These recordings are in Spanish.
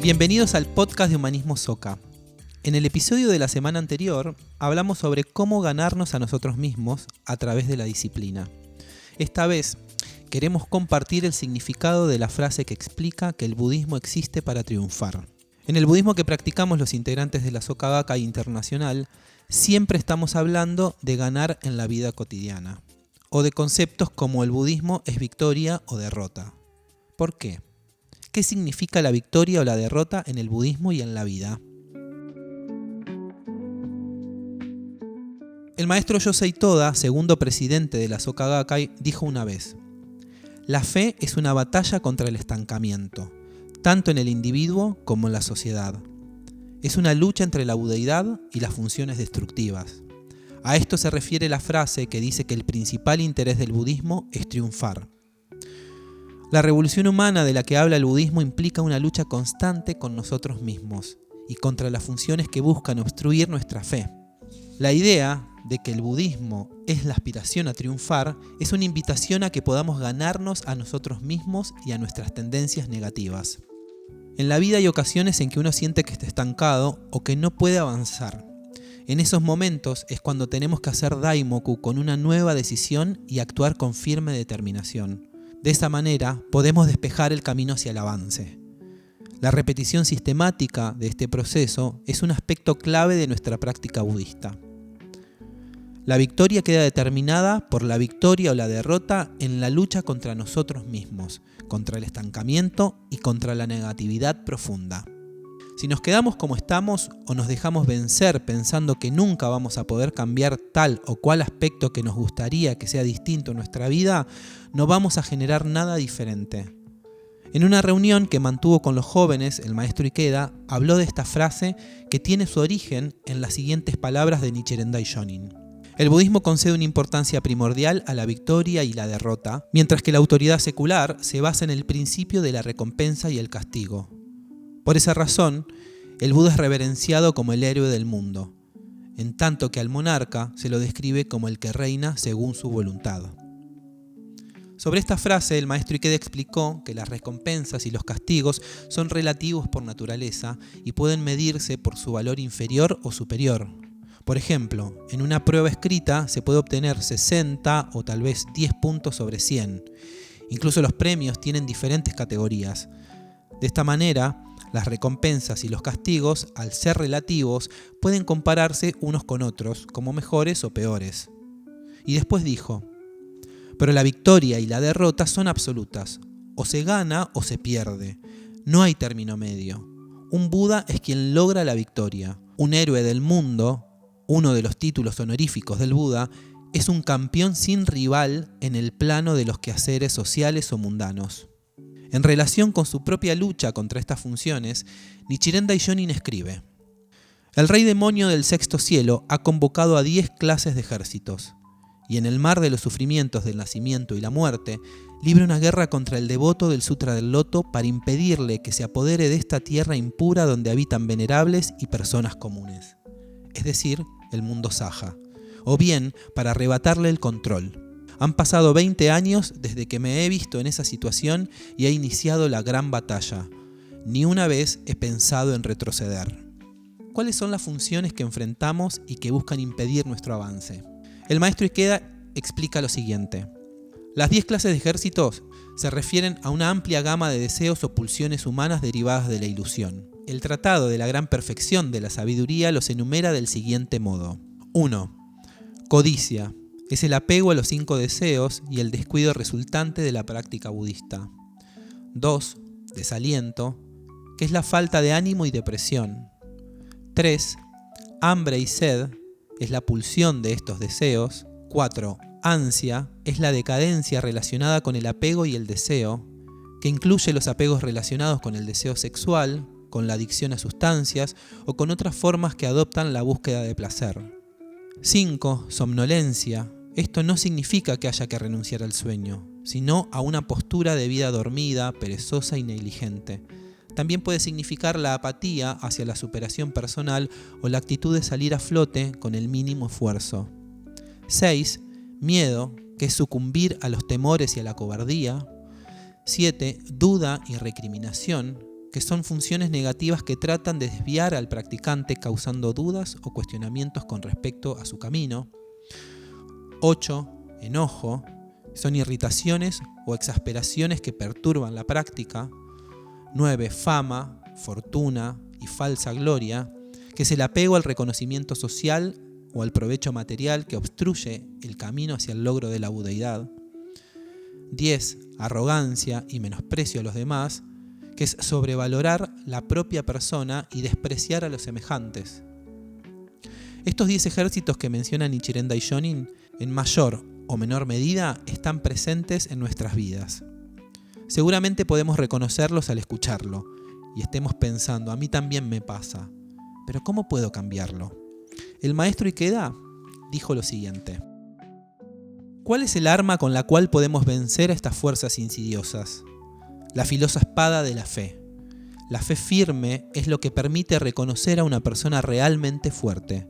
Bienvenidos al podcast de Humanismo Soka. En el episodio de la semana anterior hablamos sobre cómo ganarnos a nosotros mismos a través de la disciplina. Esta vez queremos compartir el significado de la frase que explica que el budismo existe para triunfar. En el budismo que practicamos los integrantes de la Soka Gakkai Internacional, siempre estamos hablando de ganar en la vida cotidiana, o de conceptos como el budismo es victoria o derrota. ¿Por qué? ¿Qué significa la victoria o la derrota en el budismo y en la vida? El maestro Yosei Toda, segundo presidente de la Soka Gakkai, dijo una vez: la fe es una batalla contra el estancamiento, tanto en el individuo como en la sociedad. Es una lucha entre la budeidad y las funciones destructivas. A esto se refiere la frase que dice que el principal interés del budismo es triunfar. La revolución humana de la que habla el budismo implica una lucha constante con nosotros mismos y contra las funciones que buscan obstruir nuestra fe. La idea de que el budismo es la aspiración a triunfar es una invitación a que podamos ganarnos a nosotros mismos y a nuestras tendencias negativas. En la vida hay ocasiones en que uno siente que está estancado o que no puede avanzar. En esos momentos es cuando tenemos que hacer daimoku con una nueva decisión y actuar con firme determinación. De esa manera podemos despejar el camino hacia el avance. La repetición sistemática de este proceso es un aspecto clave de nuestra práctica budista. La victoria queda determinada por la victoria o la derrota en la lucha contra nosotros mismos, contra el estancamiento y contra la negatividad profunda. Si nos quedamos como estamos o nos dejamos vencer pensando que nunca vamos a poder cambiar tal o cual aspecto que nos gustaría que sea distinto en nuestra vida, no vamos a generar nada diferente. En una reunión que mantuvo con los jóvenes, el maestro Ikeda habló de esta frase que tiene su origen en las siguientes palabras de Nichiren Daishonin. El budismo concede una importancia primordial a la victoria y la derrota, mientras que la autoridad secular se basa en el principio de la recompensa y el castigo. Por esa razón, el Buda es reverenciado como el héroe del mundo, en tanto que al monarca se lo describe como el que reina según su voluntad. Sobre esta frase, el maestro Ikeda explicó que las recompensas y los castigos son relativos por naturaleza y pueden medirse por su valor inferior o superior. Por ejemplo, en una prueba escrita se puede obtener 60 o tal vez 10 puntos sobre 100. Incluso los premios tienen diferentes categorías. De esta manera, las recompensas y los castigos, al ser relativos, pueden compararse unos con otros como mejores o peores. Y después dijo: pero la victoria y la derrota son absolutas. O se gana o se pierde. No hay término medio. Un Buda es quien logra la victoria. Un héroe del mundo, uno de los títulos honoríficos del Buda, es un campeón sin rival en el plano de los quehaceres sociales o mundanos. En relación con su propia lucha contra estas funciones, Nichiren Daishonin escribe: el rey demonio del sexto cielo ha convocado a 10 clases de ejércitos, y en el mar de los sufrimientos del nacimiento y la muerte, libra una guerra contra el devoto del Sutra del Loto para impedirle que se apodere de esta tierra impura donde habitan venerables y personas comunes, es decir, el mundo Saja, o bien para arrebatarle el control. Han pasado 20 años desde que me he visto en esa situación y he iniciado la gran batalla. Ni una vez he pensado en retroceder. ¿Cuáles son las funciones que enfrentamos y que buscan impedir nuestro avance? El maestro Ikeda explica lo siguiente. Las 10 clases de ejércitos se refieren a una amplia gama de deseos o pulsiones humanas derivadas de la ilusión. El Tratado de la Gran Perfección de la Sabiduría los enumera del siguiente modo. 1. Codicia. Es el apego a los 5 deseos y el descuido resultante de la práctica budista. 2. Desaliento, que es la falta de ánimo y depresión. 3. Hambre y sed, es la pulsión de estos deseos. 4. Ansia, es la decadencia relacionada con el apego y el deseo, que incluye los apegos relacionados con el deseo sexual, con la adicción a sustancias o con otras formas que adoptan la búsqueda de placer. 5. Somnolencia. Esto no significa que haya que renunciar al sueño, sino a una postura de vida dormida, perezosa y negligente. También puede significar la apatía hacia la superación personal o la actitud de salir a flote con el mínimo esfuerzo. 6. Miedo, que es sucumbir a los temores y a la cobardía. 7. Duda y recriminación, que son funciones negativas que tratan de desviar al practicante causando dudas o cuestionamientos con respecto a su camino. 8. Enojo. Son irritaciones o exasperacionnes que perturban la práctica. 9. Fama, fortuna y falsa gloria, que es el apego al reconocimiento social o al provecho material que obstruye el camino hacia el logro de la budeidad. 10. Arrogancia y menosprecio a los demás, que es sobrevalorar la propia persona y despreciar a los semejantes. Estos 10 ejércitos que menciona Nichiren Daishonin, en mayor o menor medida, están presentes en nuestras vidas. Seguramente podemos reconocerlos al escucharlo y estemos pensando, a mí también me pasa, pero ¿cómo puedo cambiarlo? El maestro Ikeda dijo lo siguiente: ¿cuál es el arma con la cual podemos vencer a estas fuerzas insidiosas? La filosa espada de la fe. La fe firme es lo que permite reconocer a una persona realmente fuerte.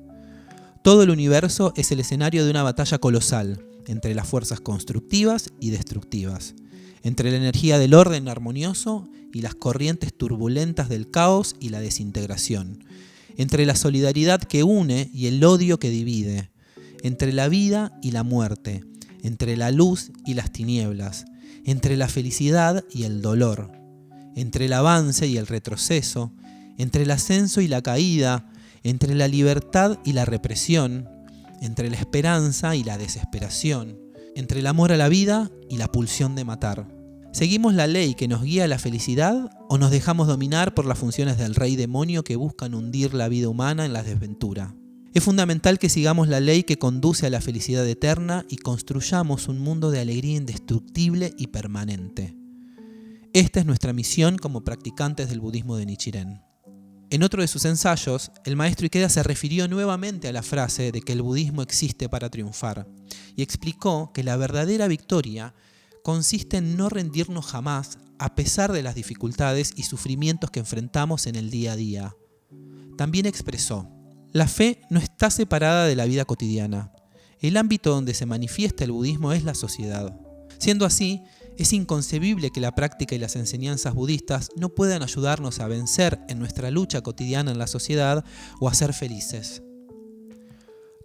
Todo el universo es el escenario de una batalla colosal entre las fuerzas constructivas y destructivas, entre la energía del orden armonioso y las corrientes turbulentas del caos y la desintegración, entre la solidaridad que une y el odio que divide, entre la vida y la muerte, entre la luz y las tinieblas, entre la felicidad y el dolor, entre el avance y el retroceso, entre el ascenso y la caída, entre la libertad y la represión, entre la esperanza y la desesperación, entre el amor a la vida y la pulsión de matar. ¿Seguimos la ley que nos guía a la felicidad o nos dejamos dominar por las funciones del rey demonio que buscan hundir la vida humana en la desventura? Es fundamental que sigamos la ley que conduce a la felicidad eterna y construyamos un mundo de alegría indestructible y permanente. Esta es nuestra misión como practicantes del budismo de Nichiren. En otro de sus ensayos, el maestro Ikeda se refirió nuevamente a la frase de que el budismo existe para triunfar y explicó que la verdadera victoria consiste en no rendirnos jamás a pesar de las dificultades y sufrimientos que enfrentamos en el día a día. También expresó: la fe no está separada de la vida cotidiana. El ámbito donde se manifiesta el budismo es la sociedad. Siendo así, es inconcebible que la práctica y las enseñanzas budistas no puedan ayudarnos a vencer en nuestra lucha cotidiana en la sociedad o a ser felices.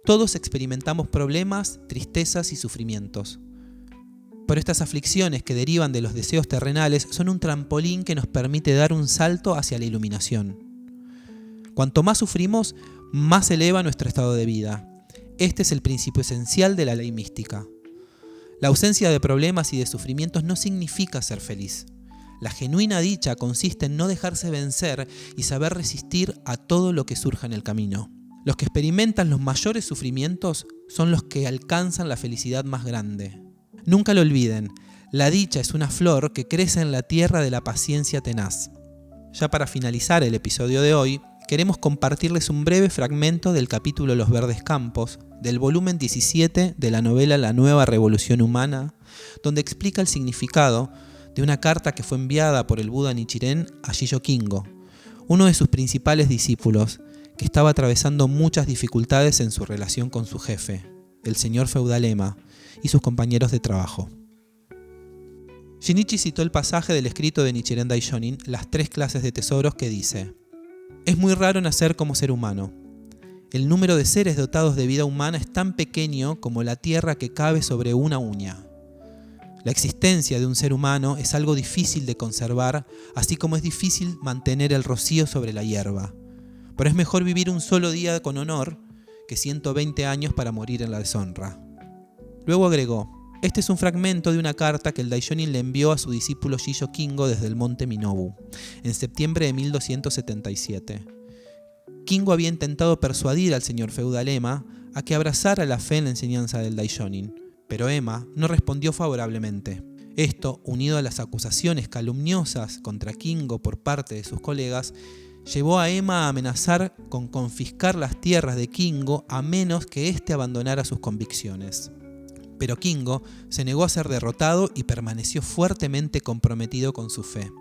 Todos experimentamos problemas, tristezas y sufrimientos. Pero estas aflicciones que derivan de los deseos terrenales son un trampolín que nos permite dar un salto hacia la iluminación. Cuanto más sufrimos, más se eleva nuestro estado de vida. Este es el principio esencial de la ley mística. La ausencia de problemas y de sufrimientos no significa ser feliz. La genuina dicha consiste en no dejarse vencer y saber resistir a todo lo que surja en el camino. Los que experimentan los mayores sufrimientos son los que alcanzan la felicidad más grande. Nunca lo olviden, la dicha es una flor que crece en la tierra de la paciencia tenaz. Ya para finalizar el episodio de hoy, queremos compartirles un breve fragmento del capítulo Los Verdes Campos, del volumen 17 de la novela La Nueva Revolución Humana, donde explica el significado de una carta que fue enviada por el Buda Nichiren a Shijo Kingo, uno de sus principales discípulos, que estaba atravesando muchas dificultades en su relación con su jefe, el señor feudal Ema, y sus compañeros de trabajo. Shinichi citó el pasaje del escrito de Nichiren Daishonin, Las 3 clases de tesoros, que dice: es muy raro nacer como ser humano. El número de seres dotados de vida humana es tan pequeño como la tierra que cabe sobre una uña. La existencia de un ser humano es algo difícil de conservar, así como es difícil mantener el rocío sobre la hierba. Pero es mejor vivir un solo día con honor que 120 años para morir en la deshonra. Luego agregó: este es un fragmento de una carta que el Daishonin le envió a su discípulo Shijo Kingo desde el monte Minobu, en septiembre de 1277. Kingo había intentado persuadir al señor feudal Ema a que abrazara la fe en la enseñanza del Daishonin, pero Ema no respondió favorablemente. Esto, unido a las acusaciones calumniosas contra Kingo por parte de sus colegas, llevó a Ema a amenazar con confiscar las tierras de Kingo a menos que éste abandonara sus convicciones. Pero Kingo se negó a ser derrotado y permaneció fuertemente comprometido con su fe.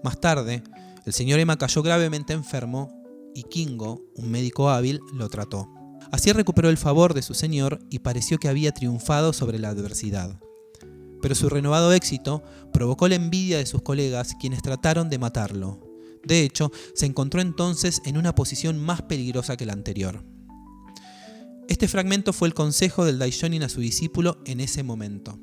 Más tarde, el señor Ema cayó gravemente enfermo y Kingo, un médico hábil, lo trató. Así recuperó el favor de su señor y pareció que había triunfado sobre la adversidad. Pero su renovado éxito provocó la envidia de sus colegas, quienes trataron de matarlo. De hecho, se encontró entonces en una posición más peligrosa que la anterior. Este fragmento fue el consejo del Daishonin a su discípulo en ese momento.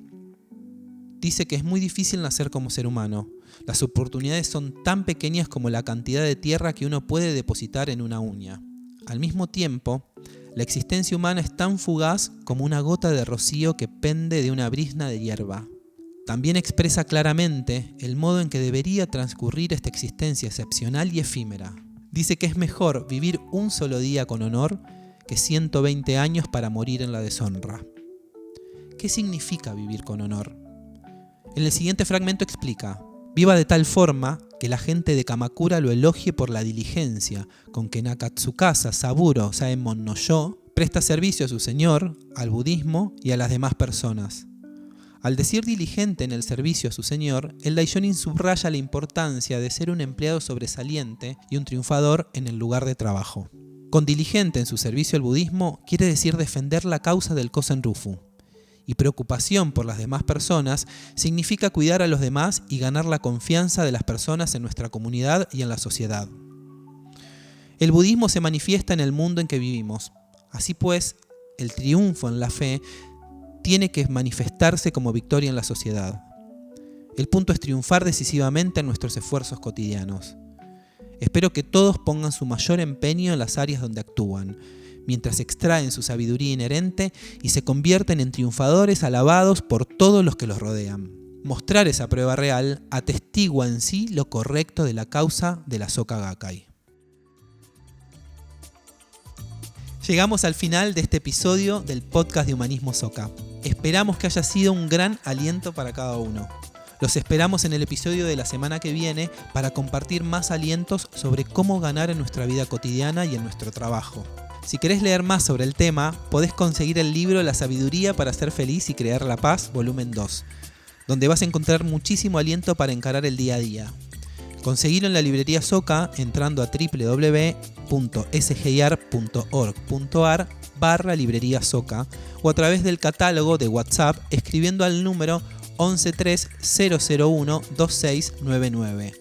Dice que es muy difícil nacer como ser humano. Las oportunidades son tan pequeñas como la cantidad de tierra que uno puede depositar en una uña. Al mismo tiempo, la existencia humana es tan fugaz como una gota de rocío que pende de una brizna de hierba. También expresa claramente el modo en que debería transcurrir esta existencia excepcional y efímera. Dice que es mejor vivir un solo día con honor que 120 años para morir en la deshonra. ¿Qué significa vivir con honor? En el siguiente fragmento explica: viva de tal forma que la gente de Kamakura lo elogie por la diligencia con que Nakatsukasa Saburo Saemon no Yo presta servicio a su señor, al budismo y a las demás personas. Al decir diligente en el servicio a su señor, el Daishonin subraya la importancia de ser un empleado sobresaliente y un triunfador en el lugar de trabajo. Con diligente en su servicio al budismo quiere decir defender la causa del Kosen Rufu. Y preocupación por las demás personas significa cuidar a los demás y ganar la confianza de las personas en nuestra comunidad y en la sociedad. El budismo se manifiesta en el mundo en que vivimos. Así pues, el triunfo en la fe tiene que manifestarse como victoria en la sociedad. El punto es triunfar decisivamente en nuestros esfuerzos cotidianos. Espero que todos pongan su mayor empeño en las áreas donde actúan, mientras extraen su sabiduría inherente y se convierten en triunfadores alabados por todos los que los rodean. Mostrar esa prueba real atestigua en sí lo correcto de la causa de la Soka Gakkai. Llegamos al final de este episodio del podcast de Humanismo Soka. Esperamos que haya sido un gran aliento para cada uno. Los esperamos en el episodio de la semana que viene para compartir más alientos sobre cómo ganar en nuestra vida cotidiana y en nuestro trabajo. Si querés leer más sobre el tema, podés conseguir el libro La sabiduría para ser feliz y crear la paz, volumen 2, donde vas a encontrar muchísimo aliento para encarar el día a día. Conseguilo en la librería Soka entrando a www.sgr.org.ar/librería Soka o a través del catálogo de WhatsApp escribiendo al número 1130012699.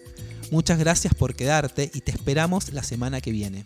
Muchas gracias por quedarte y te esperamos la semana que viene.